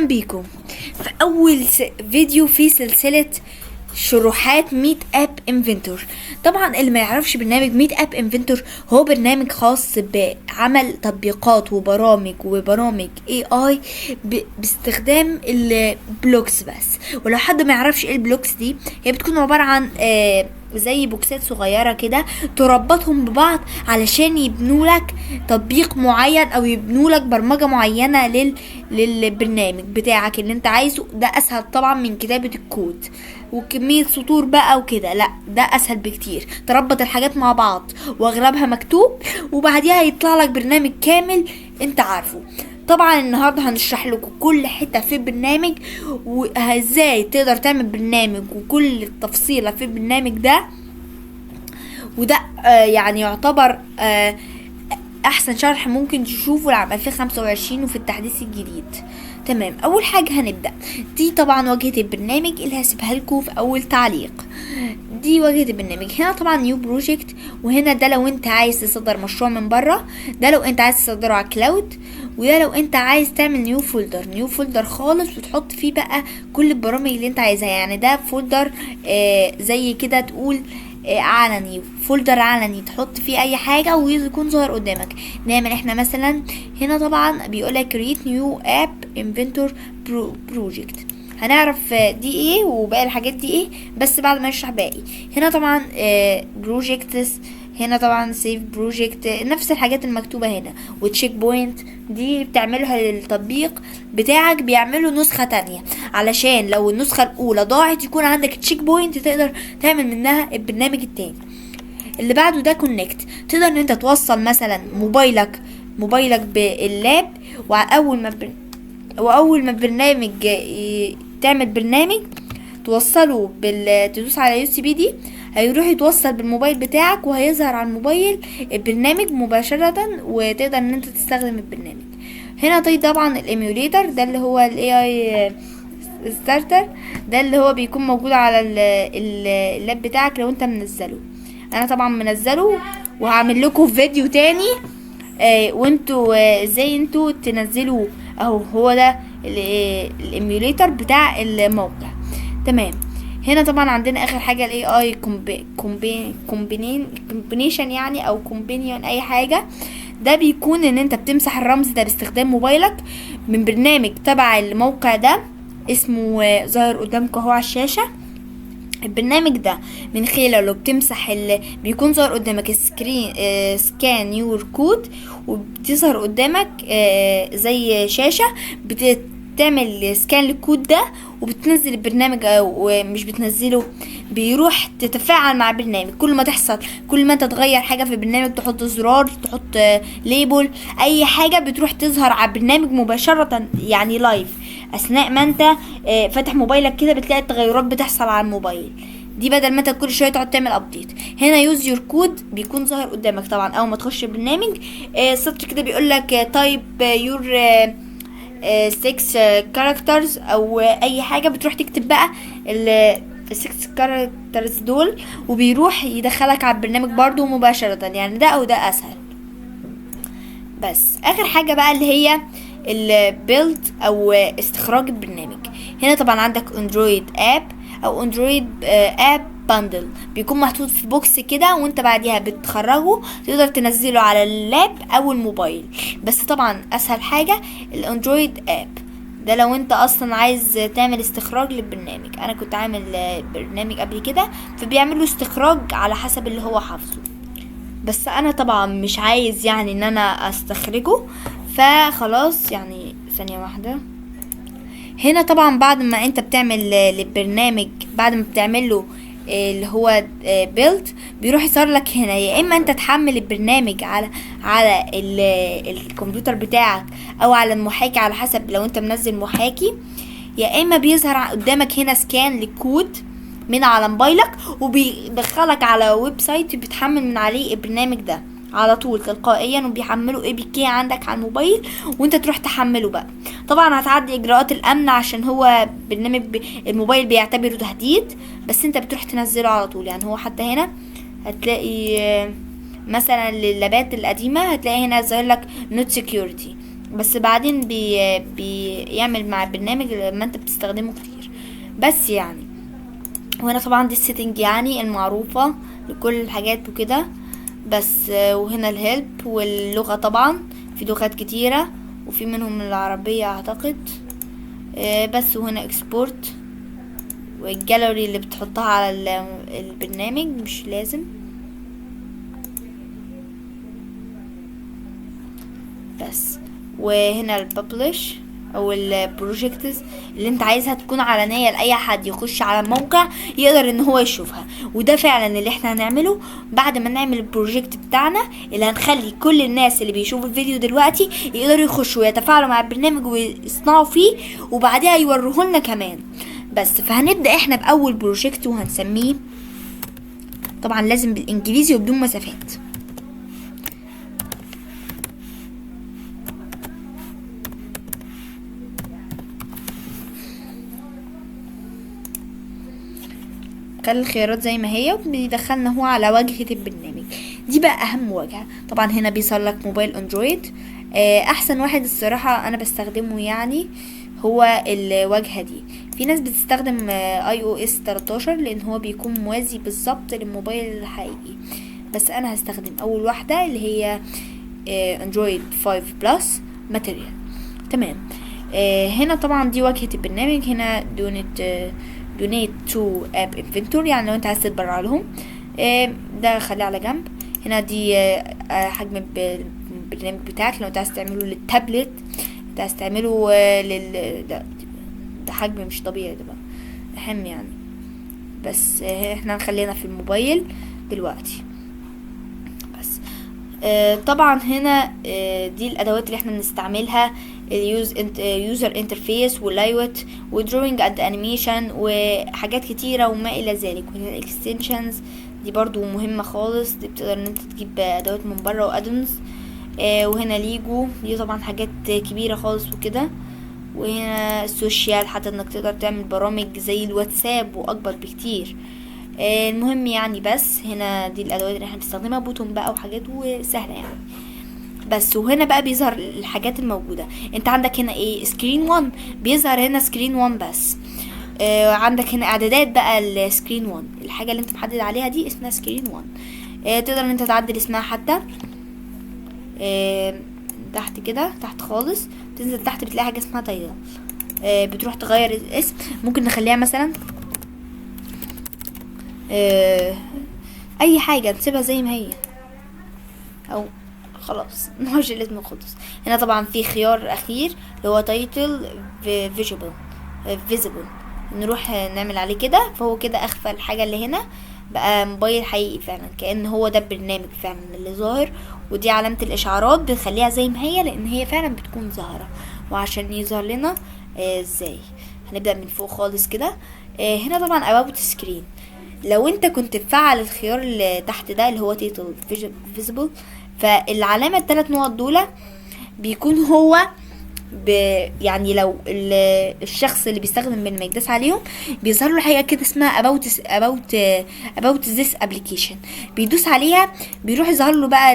بيكم في اول فيديو في سلسلة شروحات ميت اب انفنتور. طبعا اللي ما يعرفش برنامج ميت اب انفنتور، هو برنامج خاص بعمل تطبيقات وبرامج اي باستخدام البلوكس بس. ولو حد ما يعرفش ايه البلوكس دي، هي بتكون عبارة عن زي بوكسات صغيرة كده تربطهم ببعض علشان يبنوا لك تطبيق معين او يبنوا لك برمجة معينة للبرنامج بتاعك اللي انت عايزه. ده اسهل طبعا من كتابة الكود وكمية سطور بقى وكده، لا ده اسهل بكتير. تربط الحاجات مع بعض واغلبها مكتوب، وبعديها يطلع لك برنامج كامل انت عارفه. طبعا النهارده هنشرح لكم كل حته في البرنامج وازاي تقدر تعمل برنامج وكل التفصيله في البرنامج ده. وده يعني يعتبر احسن شرح ممكن تشوفه لعام 2025 وفي التحديث الجديد. تمام، اول حاجه هنبدا. دي طبعا واجهه البرنامج اللي هسيبها لكم في اول تعليق. دي واجهه البرنامج. هنا طبعا نيو بروجكت، وهنا ده لو انت عايز تصدر مشروع من بره، ده لو انت عايز تصدره على كلاود، وده لو انت عايز تعمل نيو فولدر خالص وتحط فيه بقى كل البرامج اللي انت عايزها. يعني ده فولدر زي كده تقول علني، فولدر علني تحط فيه اي حاجه ويكون ظاهر قدامك. نعمل احنا مثلا هنا طبعا بيقولك create new app inventor project. هنعرف دي ايه وباقي الحاجات دي ايه بس بعد ما نشرح باقي. هنا طبعا projects، هنا طبعا سيف بروجكت، نفس الحاجات المكتوبة هنا. وتشيك بوينت دي بتعملها للتطبيق بتاعك، بيعملوا نسخة تانية علشان لو النسخة الاولى ضاعت يكون عندك تشيك بوينت تقدر تعمل منها البرنامج التاني. اللي بعده ده كونكت. تقدر ان انت توصل مثلا موبايلك باللاب، واول ما البرنامج تعمل برنامج توصله تدوس على USB دي، هيروح يتوصل بالموبايل بتاعك وهيظهر على الموبايل البرنامج مباشرة وتقدر ان انت تستخدم البرنامج. هنا طبعا الايميوليتر ده اللي هو الاي ستارتر، ده اللي هو بيكون موجود على اللاب بتاعك لو انت منزله. انا طبعا منزله وهعمل لكم فيديو تاني وانتوا ازاي انتوا تنزلوه. اهو هو ده الايميوليتر بتاع الموقع. تمام، هنا طبعا عندنا اخر حاجه الاي اي كومبينيشن يعني او كومبينيون اي حاجه. ده بيكون ان انت بتمسح الرمز ده باستخدام موبايلك من برنامج تبع الموقع ده اسمه ظاهر قدامك اهو على الشاشه. البرنامج ده من خلاله بتمسح بيكون ظاهر قدامك سكرين سكان يور كود، وبتظهر قدامك زي شاشه بتعمل سكان للكود ده وبتنزل البرنامج. او مش بتنزله، بيروح تتفاعل مع البرنامج. كل ما انت تغير حاجه في البرنامج، تحط زرار، تحط ليبل، اي حاجه بتروح تظهر على البرنامج مباشره يعني لايف. اثناء ما انت فاتح موبايلك كده بتلاقي التغيرات بتحصل على الموبايل دي، بدل ما انت كل شويه تقعد تعمل ابديت. هنا يوز يور كود بيكون ظاهر قدامك طبعا اول ما تخش البرنامج. سطر كده بيقول لك تايب يور 6 كاركترز او اي حاجه، بتروح تكتب بقى ال 6 كاركترز دول وبيروح يدخلك على البرنامج برضو مباشره. يعني ده او ده اسهل. بس اخر حاجه بقى اللي هي البيلد او استخراج البرنامج. هنا طبعا عندك اندرويد اب او اندرويد اب باندل، بيكون محطوط في بوكس كده وانت بعديها بتخرجه تقدر تنزله على اللاب او الموبايل. بس طبعا اسهل حاجه الاندرويد اب ده لو انت اصلا عايز تعمل استخراج للبرنامج. انا كنت عامل برنامج قبل كده فبيعمله استخراج على حسب اللي هو حافظه، بس انا طبعا مش عايز يعني ان انا استخرجه، فخلاص يعني ثانية واحدة. هنا طبعا بعد ما انت بتعمل للبرنامج، بعد ما بتعمله اللي هو بيلد، بيروح يظهر لك هنا يا اما انت تحمل البرنامج على الكمبيوتر بتاعك او على المحاكي على حسب لو انت منزل محاكي، يا اما بيظهر قدامك هنا سكان للكود من على موبايلك وبيدخلك على ويب سايت بتحمل من عليه البرنامج ده على طول تلقائيا، وبيحملوا اي بي كي عندك على الموبايل وانت تروح تحمله بقى. طبعا هتعدي اجراءات الامن عشان هو برنامج الموبايل بيعتبره تهديد، بس انت بتروح تنزله على طول. يعني هو حتى هنا هتلاقي مثلا لللابات القديمه هتلاقي هنا ظاهر لك نوت سكيورتي، بس بعدين بيعمل مع البرنامج لما انت بتستخدمه كتير. بس يعني وهنا طبعا دي السيتنج يعني المعروفة لكل الحاجات وكده. بس وهنا الهيلب واللغة، طبعا في لغات كتيرة وفي منهم العربية اعتقد. بس وهنا اكسبورت والجاليري اللي بتحطها على البرنامج مش لازم. بس وهنا الببلش او البروجكتس اللي انت عايزها تكون علنية لاي حد يخش على الموقع يقدر ان هو يشوفها. وده فعلا اللي احنا هنعمله بعد ما نعمل البروجكت بتاعنا، اللي هنخلي كل الناس اللي بيشوفوا الفيديو دلوقتي يقدروا يخشوا ويتفاعلوا مع البرنامج ويصنعوا فيه وبعدها يوروه لنا كمان. بس فهنبدأ احنا باول بروجكت وهنسميه طبعا لازم بالانجليزي وبدون مسافات. خلي الخيارات زي ما هي وبيدخلنا هو على واجهة البرنامج. دي بقى اهم واجهة. طبعا هنا بيظهر لك موبايل اندرويد. احسن واحد الصراحة انا بستخدمه يعني هو الواجهة دي. في ناس بتستخدم اي او اس 13 لان هو بيكون موازي بالظبط للموبايل الحقيقي، بس انا هستخدم اول واحدة اللي هي اندرويد 5 بلس ماتيريال. تمام. هنا طبعا دي واجهة البرنامج. هنا دونيت تو اب انفنتور، يعني لو انت عايز تتبرع لهم ده خليه على جنب. هنا دي حجم البرنامج بتاعك لو انت عايز تعمله للتابلت، انت عايز تعمله ده حجم مش طبيعي ده بقى اهم يعني. بس احنا هنخلينا في الموبايل دلوقتي. بس طبعا هنا دي الادوات اللي احنا بنستعملها، اليوزر انترفيس ولايوت ودروينج اند انيميشن وحاجات كتيره وما الى ذلك. وهنا الاكستنشنز دي برضو مهمه خالص، دي بتقدر ان انت تجيب ادوات من بره وادونز. وهنا ليجو دي طبعا حاجات كبيره خالص وكده. وهنا السوشيال حتى انك تقدر تعمل برامج زي الواتساب واكبر بكتير. المهم يعني بس هنا دي الادوات اللي احنا بنستخدمها، بوتون بقى وحاجات وسهله يعني. بس وهنا بقى بيظهر الحاجات الموجوده. انت عندك هنا ايه؟ سكرين 1 بيظهر هنا سكرين 1 بس. عندك هنا اعدادات بقى السكرين 1، الحاجه اللي انت محدد عليها دي اسمها سكرين 1. تقدر ان انت تعدل اسمها حتى تحت كده، تحت خالص تنزل تحت بتلاقي حاجه اسمها تايتل. بتروح تغير الاسم، ممكن نخليها مثلا اي حاجه نسيبها زي ما هي او خلاص نرجع الاسم الخلص. هنا طبعا في خيار اخير اللي هو تايتل فيزيبل، نروح نعمل عليه كده فهو كده اخفى الحاجه اللي هنا، بقى موبايل حقيقي فعلا كأن هو ده البرنامج فعلا اللي ظاهر. ودي علامة الاشعارات بنخليها زي ما هي لان هي فعلا بتكون ظاهرة. وعشان يظهر لنا ازاي هنبدأ من فوق خالص كده. هنا طبعا about screen، لو انت كنت تفعل الخيار اللي تحت ده اللي هو تيتل فيزيبل، فالعلامة الثلاث نقط دول بيكون هو يعني لو الشخص اللي بيستخدم البرنامج داس عليهم بيظهر له حاجه كده اسمها about this application. بيدوس عليها بيروح يظهر له بقى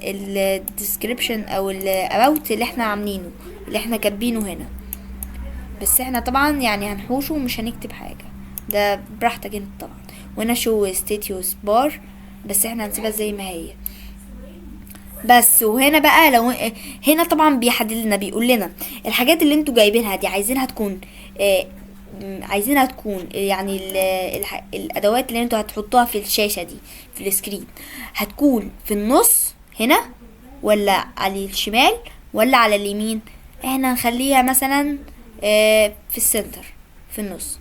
الديسكريبشن او about اللي احنا عاملينه اللي احنا كاتبينه هنا. بس احنا طبعا يعني هنحوشه ومش هنكتب حاجه، ده براحتك انت طبعا. وهنا شو ستاتيوس بار بس احنا هنسيبها زي ما هي بس. وهنا بقى لو هنا طبعا بيحدد لنا بيقول لنا الحاجات اللي انتوا جايبينها دي عايزينها تكون يعني الادوات اللي انتوا هتحطوها في الشاشة دي في السكرين هتكون في النص هنا ولا على الشمال ولا على اليمين. احنا هنخليها مثلا في السنتر في النص.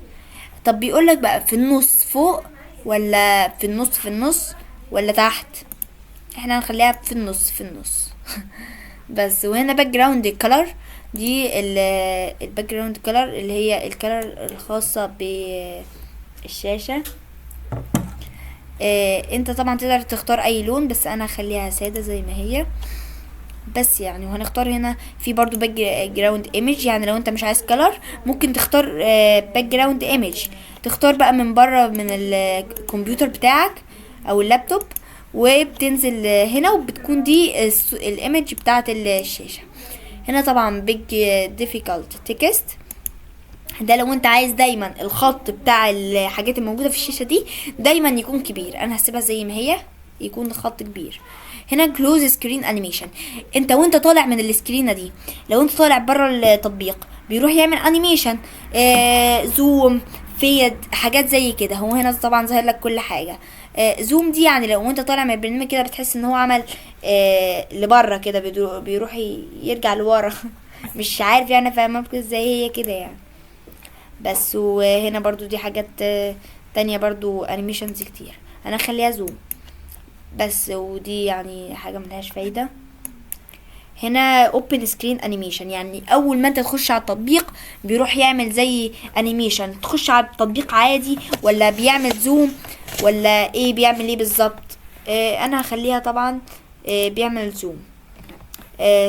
طب بيقولك بقى في النص فوق ولا في النص ولا تحت، احنا هنخليها في النص بس. وهنا باك جراوند كلر، دي الباك جراوند كلر اللي هي الكلر الخاصة بالشاشة. انت طبعا تقدر تختار اي لون بس انا هخليها سادة زي ما هي بس يعني. وهنختار هنا في برضو باك جراوند ايمج، يعني لو انت مش عايز كلر ممكن تختار باك جراوند ايمج، تختار بقى من بره من الكمبيوتر بتاعك او اللابتوب وبتنزل هنا وبتكون دي الايمج بتاعت الشاشة. هنا طبعا بيج ديفيكالت تكست، ده لو انت عايز دايما الخط بتاع الحاجات الموجوده في الشاشه دي دايما يكون كبير. انا هسيبها زي ما هي يكون الخط كبير. هنا كلوز سكرين انيميشن، انت وانت طالع من السكرينه دي، لو انت طالع بره التطبيق بيروح يعمل انيميشن، زوم، فيد، حاجات زي كده. هو هنا طبعا ظاهر لك كل حاجه. زوم دي يعني لو انت طالع من البرنامج كده بتحس ان هو عمل لبره كده، بيروح يرجع لورا مش عارف يعني فاهمك ازاي هي كده يعني. بس وهنا برضو دي حاجات تانية برضو انيميشنز كتير. انا خليها زوم بس، ودي يعني حاجة ملهاش فايدة. هنا open screen animation، يعني اول ما انت تخش على التطبيق بيروح يعمل زي انيميشن. تخش على التطبيق عادي ولا بيعمل زوم ولا ايه، بيعمل ايه بالظبط؟ انا هخليها طبعا بيعمل زوم.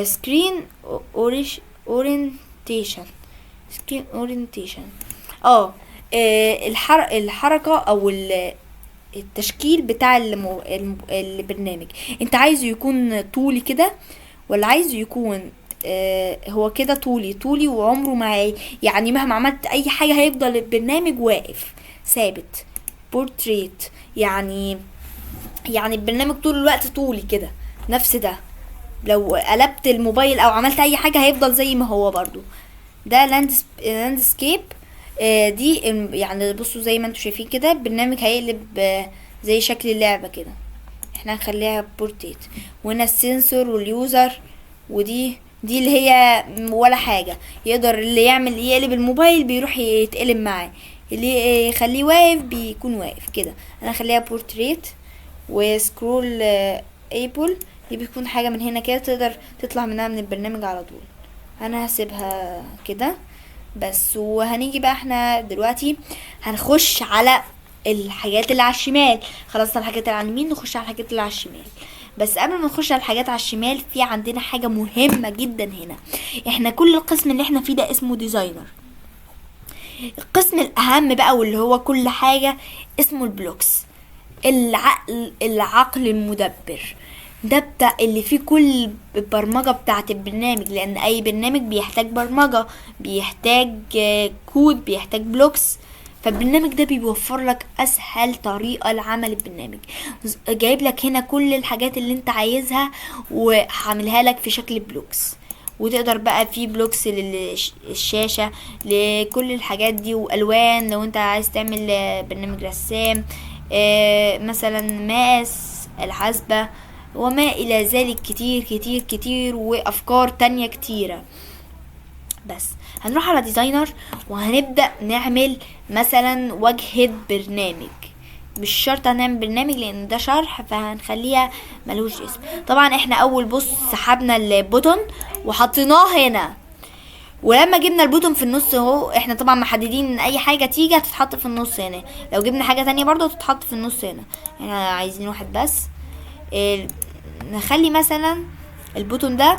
screen orientation، screen orientation. الحركة او التشكيل بتاع البرنامج، انت عايزه يكون طولي كده ولا عايزه يكون هو كده طولي وعمره ما يعني مهما عملت اي حاجة هيفضل البرنامج واقف ثابت. بورتريت يعني البرنامج طول الوقت طولي كده نفس ده، لو قلبت الموبايل او عملت اي حاجة هيفضل زي ما هو برضو. ده لاندسكيب، دي يعني بصوا زي ما انتوا شايفين كده البرنامج هيقلب زي شكل اللعبة كده. احنا هنخليها بورتريت. وهنا السنسور واليوزر، ودي اللي هي ولا حاجة، يقدر اللي يقلب الموبايل بيروح يتقلب معاه، اللي يخليه واقف بيكون واقف كده. انا هخليها بورتريت. وسكرول ايبل، دي بتكون حاجة من هنا كده تقدر تطلع منها من البرنامج على طول. انا هسيبها كده بس. وهنيجي بقى احنا دلوقتي هنخش على الحاجات اللي على الشمال. خلاص الحاجات اللي على اليمين، نخش على الحاجات اللي على الشمال. بس قبل ما نخش على الحاجات على الشمال في عندنا حاجة مهمة جدا هنا. احنا كل القسم اللي احنا فيه ده اسمه ديزاينر. القسم الاهم بقى واللي هو كل حاجة اسمه البلوكس، العقل المدبر. ده بتاع اللي فيه كل البرمجة بتاعة البرنامج، لان اي برنامج بيحتاج برمجة، بيحتاج كود، بيحتاج بلوكس. فالبرنامج ده بيوفر لك اسهل طريقة لعمل البرنامج. جايب لك هنا كل الحاجات اللي انت عايزها وهعملها لك في شكل بلوكس. وتقدر بقى في بلوكس للشاشة لكل الحاجات دي، والوان لو انت عايز تعمل برنامج رسام، مثلا ماس الحاسبة وما الى ذلك، كتير كتير كتير وافكار تانية كتيرة. بس هنروح على ديزاينر وهنبدأ نعمل مثلا واجهة برنامج. مش شرط هنعمل برنامج لان ده شرح، فهنخليها ملوش اسم. طبعا احنا اول بص سحبنا البوتون وحطيناه هنا، ولما جبنا البوتون في النص اهو، احنا طبعا محددين ان اي حاجة تيجي هتتحط في النص هنا. لو جبنا حاجة تانية برضو هتتحط في النص هنا. احنا عايزين واحد بس. نخلي مثلا البوتون ده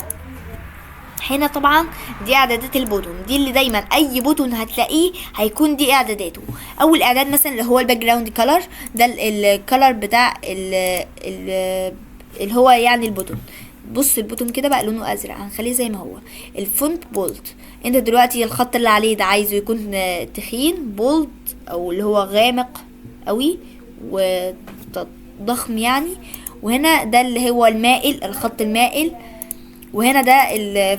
هنا. طبعا دي اعدادات البوتون، دي اللي دايما اي بوتون هتلاقيه هيكون دي اعداداته. اول اعداد مثلا اللي هو الباك جراوند كلر، ده الكلر بتاع اللي هو يعني البوتون. بص البوتون كده بقى لونه ازرق، هنخليه زي ما هو. الفونت بولد، انت دلوقتي الخط اللي عليه ده عايزه يكون تخين بولد او اللي هو غامق قوي وضخم يعني. وهنا ده اللي هو المائل، الخط المائل. وهنا ده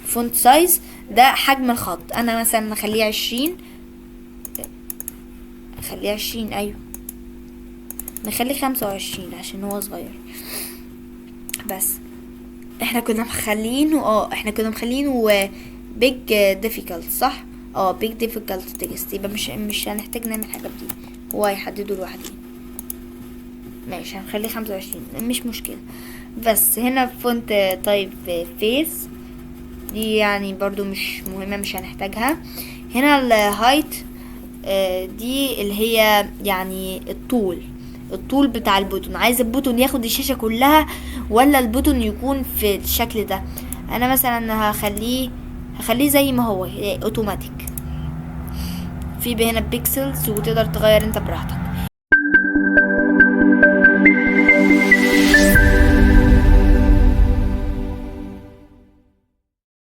فونت سايز، ده حجم الخط. انا مثلا نخليه 20، نخليه 20، ايوه نخليه 25 عشان هو صغير. بس احنا كنا مخلينه بيج ديفيكالت صح؟ بيج ديفيكالت تكست، يبقى مش هنحتاج نعمل حاجه بدي، هو هيحدده لوحده. ماشي هنخليه 25 مش مشكله. بس هنا فونت تايب فيس، دي يعني برضو مش مهمة، مش هنحتاجها. هنا الهايت، دي اللي هي يعني الطول بتاع البوتون. عايز البوتون ياخد الشاشة كلها ولا البوتون يكون في الشكل ده؟ انا مثلا هخليه زي ما هو اوتوماتيك. في هنا بيكسلز وتقدر تغير انت براحتك.